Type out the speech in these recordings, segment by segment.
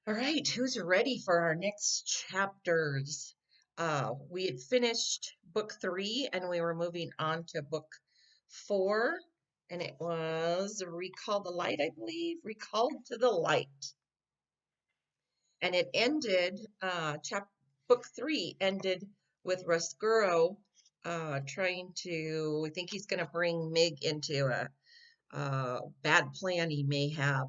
All right, who's ready for our next chapters? We had finished book 3 and we were moving on to book 4, and it was Recall the Light, I believe. Recalled to the Light. And it ended, book 3 ended with Roscuro trying to, I think he's going to bring Mig into a bad plan he may have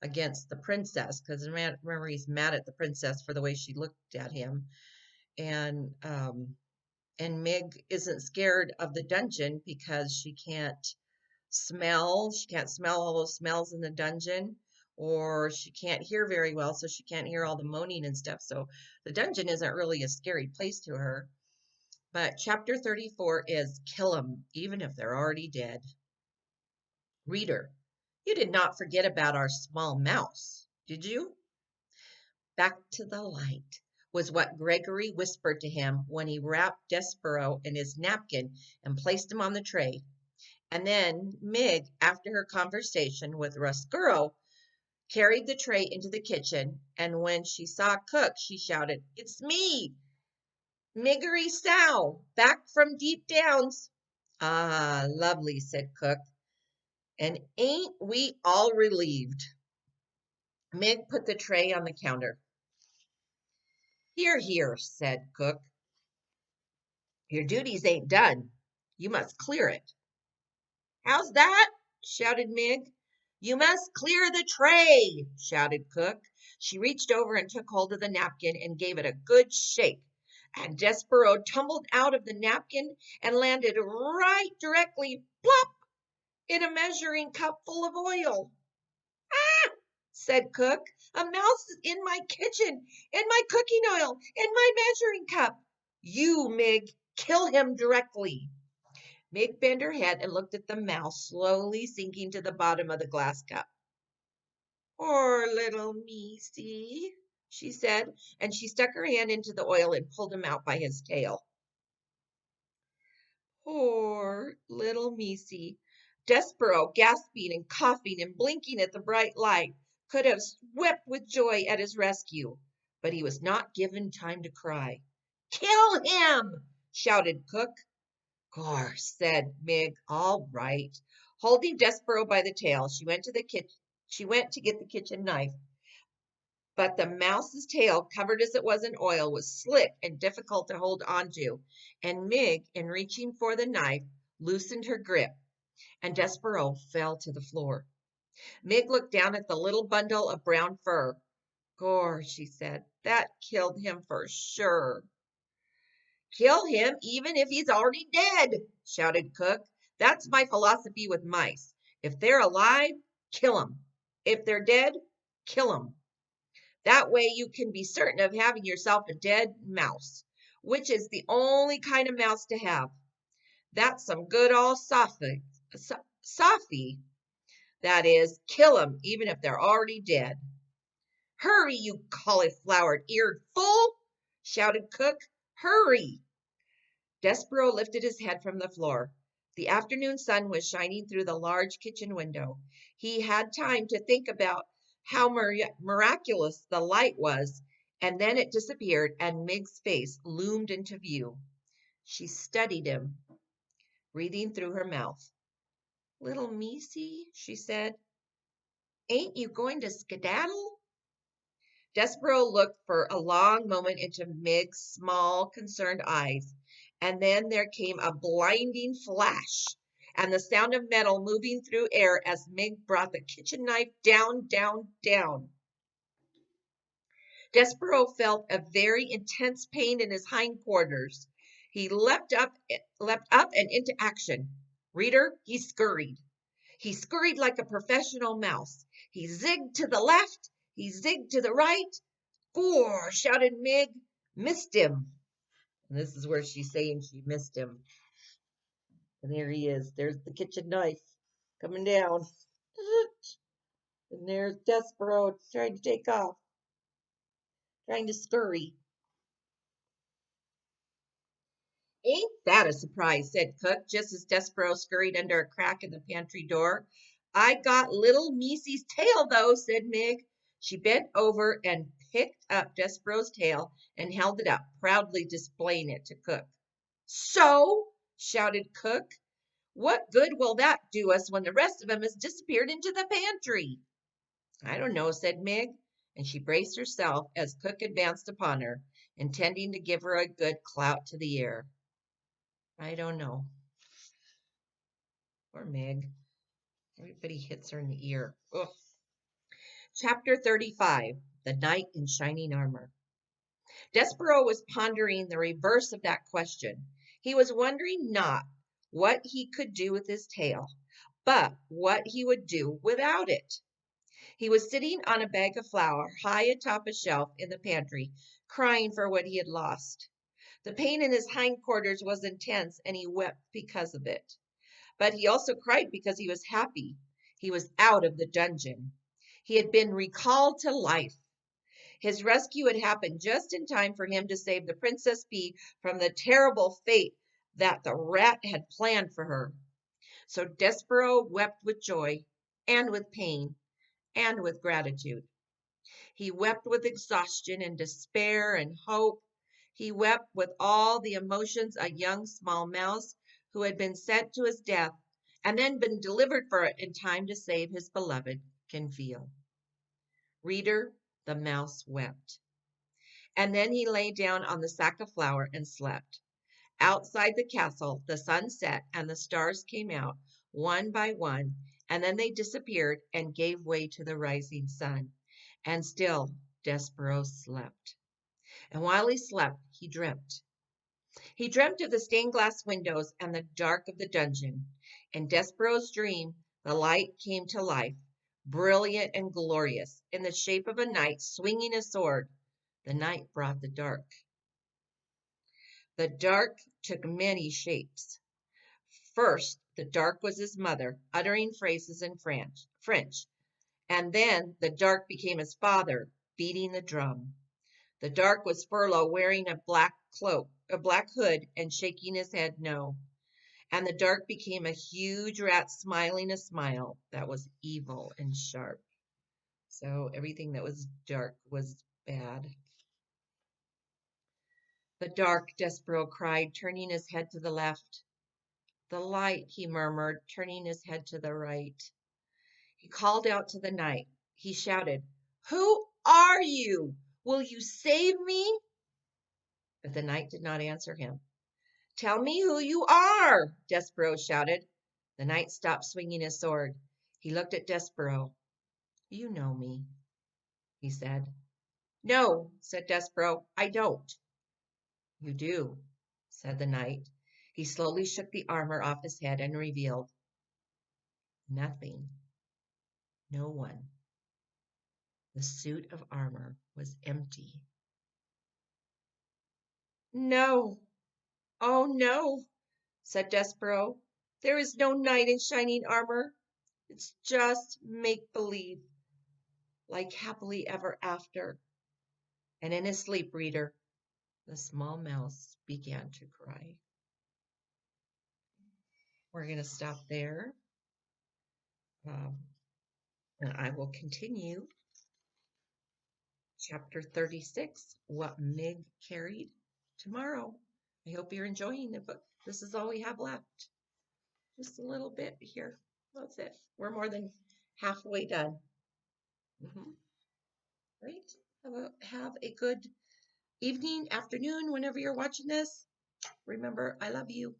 against the princess, because remember he's mad at the princess for the way she looked at him, and Mig isn't scared of the dungeon because she can't smell all those smells in the dungeon, or she can't hear very well, so she can't hear all the moaning and stuff. So the dungeon isn't really a scary place to her. But chapter 34 is Kill 'em even if they're already dead. Reader, you did not forget about our small mouse, did you? Back to the light was what Gregory whispered to him when he wrapped Despereaux in his napkin and placed him on the tray. And then Mig, after her conversation with Roscuro, carried the tray into the kitchen, and when she saw Cook, she shouted, "It's me, Miggery Sow, back from deep downs." "Ah, lovely," said Cook, "and ain't we all relieved?" Mig put the tray on the counter. "Here, here," said Cook. "Your duties ain't done. You must clear it." "How's that?" shouted Mig. "You must clear the tray," shouted Cook. She reached over and took hold of the napkin and gave it a good shake, and Despereaux tumbled out of the napkin and landed right directly, plop, in a measuring cup full of oil. "Ah!" said Cook. "A mouse is in my kitchen, in my cooking oil, in my measuring cup. You, Mig, kill him directly." Mig bent her head and looked at the mouse slowly sinking to the bottom of the glass cup. "Poor little Meesy," she said, and she stuck her hand into the oil and pulled him out by his tail. Poor little Meesy. Despereaux, gasping and coughing and blinking at the bright light, could have wept with joy at his rescue, but he was not given time to cry. "Kill him!" shouted Cook. "Course," said Mig. "All right." Holding Despereaux by the tail, she went to get the kitchen knife. But the mouse's tail, covered as it was in oil, was slick and difficult to hold onto, and Mig, in reaching for the knife, loosened her grip, and Despereaux fell to the floor. Mig looked down at the little bundle of brown fur. "Gore," she said, "that killed him for sure." "Kill him even if he's already dead," shouted Cook. "That's my philosophy with mice. If they're alive, kill 'em. If they're dead, kill 'em. That way you can be certain of having yourself a dead mouse, which is the only kind of mouse to have. That's some good old softy. That is, kill 'em even if they're already dead." "Hurry, you cauliflower-eared fool!" shouted Cook. "Hurry!" Despereaux lifted his head from the floor. The afternoon sun was shining through the large kitchen window. He had time to think about how miraculous the light was, and then it disappeared and Mig's face loomed into view. She studied him, breathing through her mouth. "Little Meesy," she said, "ain't you going to skedaddle?" Despereaux looked for a long moment into Mig's small, concerned eyes, and then there came a blinding flash and the sound of metal moving through air as Mig brought the kitchen knife down, down, down. Despereaux felt a very intense pain in his hindquarters. He leapt up and into action. Reader, he scurried. He scurried like a professional mouse. He zigged to the left. He zigged to the right. "Gore!" shouted Mig. "Missed him." And this is where she's saying she missed him. And there he is. There's the kitchen knife coming down. And there's Despereaux trying to take off, trying to scurry. "Ain't that a surprise?" said Cook, just as Despereaux scurried under a crack in the pantry door. "I got little Meesy's tail, though," said Mig. She bent over and picked up Despereaux's tail and held it up, proudly displaying it to Cook. So, shouted Cook, what good will that do us when the rest of 'em has disappeared into the pantry? I don't know, said Mig, and she braced herself as Cook advanced upon her, intending to give her a good clout to the ear. I don't know. Poor Mig. Everybody hits her in the ear. Ugh. Chapter 35, The Knight in Shining Armor. Despereaux was pondering the reverse of that question. He was wondering not what he could do with his tail, but what he would do without it. He was sitting on a bag of flour high atop a shelf in the pantry, crying for what he had lost. The pain in his hindquarters was intense, and he wept because of it. But he also cried because he was happy. He was out of the dungeon. He had been recalled to life. His rescue had happened just in time for him to save the Princess Bee from the terrible fate that the rat had planned for her. So Despereaux wept with joy and with pain and with gratitude. He wept with exhaustion and despair and hope. He wept with all the emotions a young small mouse who had been sent to his death and then been delivered for it in time to save his beloved can feel. Reader, the mouse wept. And then he lay down on the sack of flour and slept. Outside the castle, the sun set and the stars came out one by one, and then they disappeared and gave way to the rising sun. And still Despereaux slept. And while he slept, he dreamt. He dreamt of the stained glass windows and the dark of the dungeon. In Despereaux's dream, the light came to life, brilliant and glorious, in the shape of a knight swinging a sword. The night brought the dark. The dark took many shapes. First, the dark was his mother, uttering phrases in French, and then the dark became his father, beating the drum. The dark was Furlough, wearing a black cloak, a black hood, and shaking his head no. And the dark became a huge rat, smiling a smile that was evil and sharp. So everything that was dark was bad. The dark, Despereaux cried, turning his head to the left. The light, he murmured, turning his head to the right. He called out to the night. He shouted, "Who are you? Will you save me?" But the night did not answer him. "Tell me who you are," Despereaux shouted. The knight stopped swinging his sword. He looked at Despereaux. "You know me," he said. "No," said Despereaux, "I don't." "You do," said the knight. He slowly shook the armor off his head and revealed nothing, no one. The suit of armor was empty. "No, oh no," said Despereaux. "There is no knight in shining armor. It's just make-believe, like happily ever after." And in his sleep, reader, the small mouse began to cry. We're going to stop there. And I will continue chapter 36, What Mig Carried, tomorrow. I hope you're enjoying the book. This is all we have left. Just a little bit here. That's it. We're more than halfway done. Right? Have a good evening, afternoon, whenever you're watching this. Remember, I love you.